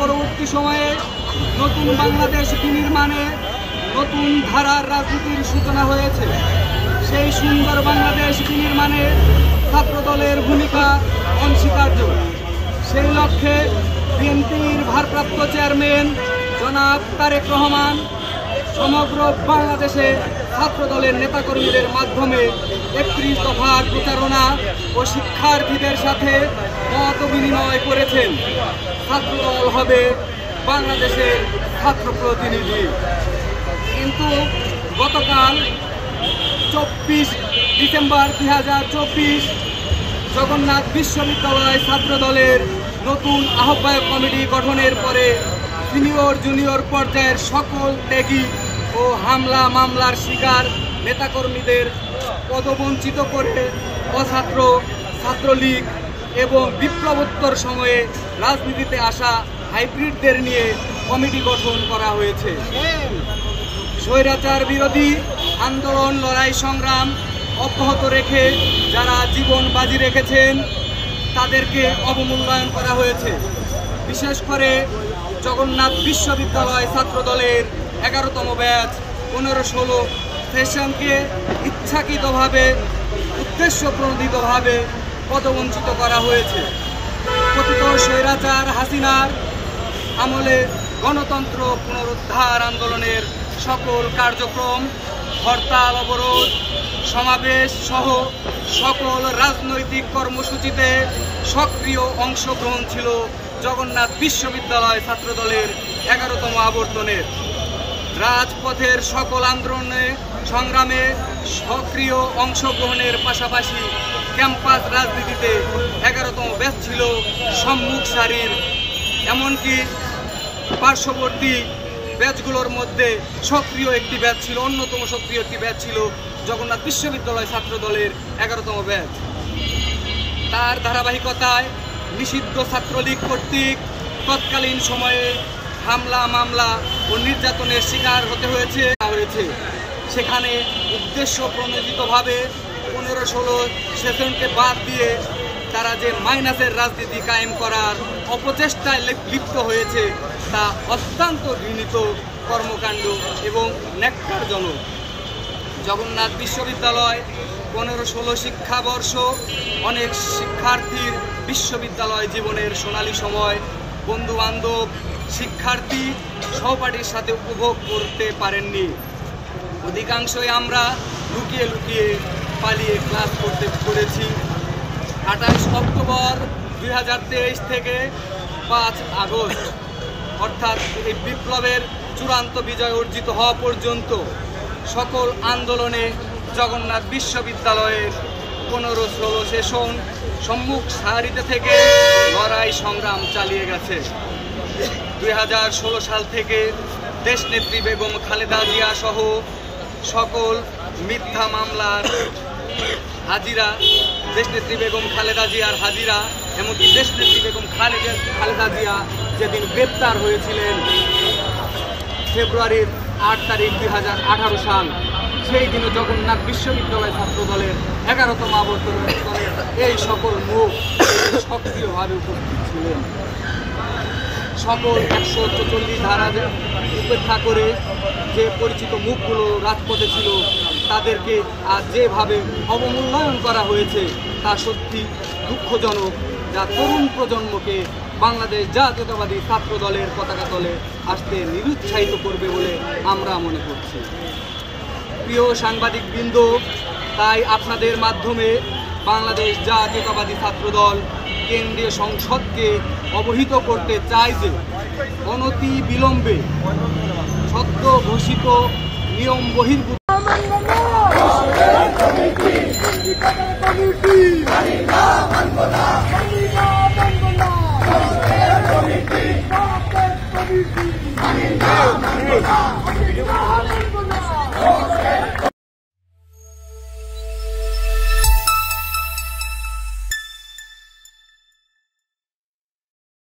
পরবর্তী সময়ে নতুন বাংলাদেশ বিনির্মাণে নতুন ধারার রাজনীতির সূচনা হয়েছে। সেই সুন্দর বাংলাদেশ বিনির্মাণে ছাত্রদলের ভূমিকা অনস্বীকার্য। সেই লক্ষ্যে বিএনপির ভারপ্রাপ্ত চেয়ারম্যান জনাব তারেক রহমান সমগ্র বাংলাদেশে ছাত্রদলের নেতাকর্মীদের মাধ্যমে ৩১ দফার প্রচারণা ও শিক্ষার্থীদের সাথে মত বিনিময় করেছেন। ছাত্রদল হবে বাংলাদেশের ছাত্র প্রতিনিধি। কিন্তু গতকাল ২৪ ডিসেম্বর ২০২৪ জগন্নাথ বিশ্ববিদ্যালয় ছাত্রদলের নতুন আহ্বায়ক কমিটি গঠনের পরে সিনিয়র জুনিয়র পর্যায়ের সকল ত্যাগী ও হামলা মামলার শিকার নেতাকর্মীদের পদবঞ্চিত করে অছাত্র, ছাত্রলীগ এবং বিপ্লবোত্তর সময়ে রাজনীতিতে আসা হাইব্রিডদের নিয়ে কমিটি গঠন করা হয়েছে। স্বৈরাচার বিরোধী আন্দোলন, লড়াই সংগ্রাম অব্যাহত রেখে যারা জীবন বাজি রেখেছেন তাদেরকে অবমূল্যায়ন করা হয়েছে। বিশেষ করে জগন্নাথ বিশ্ববিদ্যালয় ছাত্রদলের ১১তম ব্যাচ ১৫-১৬ সেশনকে ইচ্ছাকৃতভাবে উদ্দেশ্যপ্রণোদিতভাবে পদবঞ্চিত করা হয়েছে। কথিত স্বৈরাচার হাসিনার আমলে গণতন্ত্র পুনরুদ্ধার আন্দোলনের সকল কার্যক্রম, হরতাল, অবরোধ, সমাবেশ সহ সকল রাজনৈতিক কর্মসূচিতে সক্রিয় অংশগ্রহণ ছিল জগন্নাথ বিশ্ববিদ্যালয় ছাত্রদলের ১১তম আবর্তনের। রাজপথের সকল আন্দোলনে সংগ্রামে সক্রিয় অংশগ্রহণের পাশাপাশি ক্যাম্পাস রাজনীতিতে ১১তম ব্যাচ ছিল সম্মুখ সারির। এমনকি পার্শ্ববর্তী ব্যাচগুলোর মধ্যে সক্রিয় একটি ব্যাচ ছিল, অন্যতম সক্রিয় একটি ব্যাচ ছিল জগন্নাথ বিশ্ববিদ্যালয় ছাত্রদলের ১১তম ব্যাচ। তার ধারাবাহিকতায় নিষিদ্ধ ছাত্রলীগ কর্তৃক তৎকালীন সময়ে হামলা মামলা ও নির্যাতনের শিকার হতে হয়েছে। সেখানে উদ্দেশ্য প্রণোদিতভাবে ১৫-১৬ সেশনকে বাদ দিয়ে তারা যে মাইনাসের রাজনীতি কায়েম করার অপচেষ্টায় লিপ্ত হয়েছে তা অত্যন্ত ঘৃণিত কর্মকাণ্ড এবং ন্যাক্কারজনক। জগন্নাথ বিশ্ববিদ্যালয় ১৫-১৬ শিক্ষাবর্ষ অনেক শিক্ষার্থীর বিশ্ববিদ্যালয় জীবনের সোনালী সময় বন্ধুবান্ধব, শিক্ষার্থী, সহপাঠীর সাথে উপভোগ করতে পারেননি। অধিকাংশই আমরা লুকিয়ে লুকিয়ে পালিয়ে ক্লাস করেছি। ২৮ অক্টোবর ২০২৩ থেকে ৫ আগস্ট অর্থাৎ এই বিপ্লবের চূড়ান্ত বিজয় অর্জিত হওয়া পর্যন্ত সকল আন্দোলনে জগন্নাথ বিশ্ববিদ্যালয়ের ১৫-১৬ সেশন সম্মুখ সারিতে থেকে লড়াই সংগ্রাম চালিয়ে গেছে। ২০১৬ সাল থেকে দেশনেত্রী বেগম খালেদা জিয়া সহ সকল মিথ্যা মামলার হাজিরা, দেশনেত্রী বেগম খালেদা জিয়ার হাজিরা, এমনকি দেশনেত্রী বেগম খালেদা জিয়া যেদিন গ্রেপ্তার হয়েছিলেন ফেব্রুয়ারির ৮ তারিখ ২০১৮ সাল, সেই দিনও জগন্নাথ বিশ্ববিদ্যালয় ছাত্রদলের ১১তম আবর্তনের এই সকল মুখ সক্রিয়ভাবে উপস্থিত ছিলেন। সকল ১৪৪ ধারা উপেক্ষা করে যে পরিচিত মুখগুলো রাজপথে ছিল তাদেরকে আজ যেভাবে অবমূল্যায়ন করা হয়েছে তা সত্যি দুঃখজনক, যা তরুণ প্রজন্মকে বাংলাদেশ জাতীয়তাবাদী ছাত্র দলের পতাকা তলে আসতে নিরুৎসাহিত করবে বলে আমরা মনে করছি। প্রিয় সাংবাদিকবৃন্দ, তাই আপনাদের মাধ্যমে বাংলাদেশ জাতীয়তাবাদী ছাত্রদল কেন্দ্রীয় সংসদকে অবহিত করতে চায় যে অনতি বিলম্বে সদ্য ঘোষিত নিয়ম বহির্ভূত কমিটি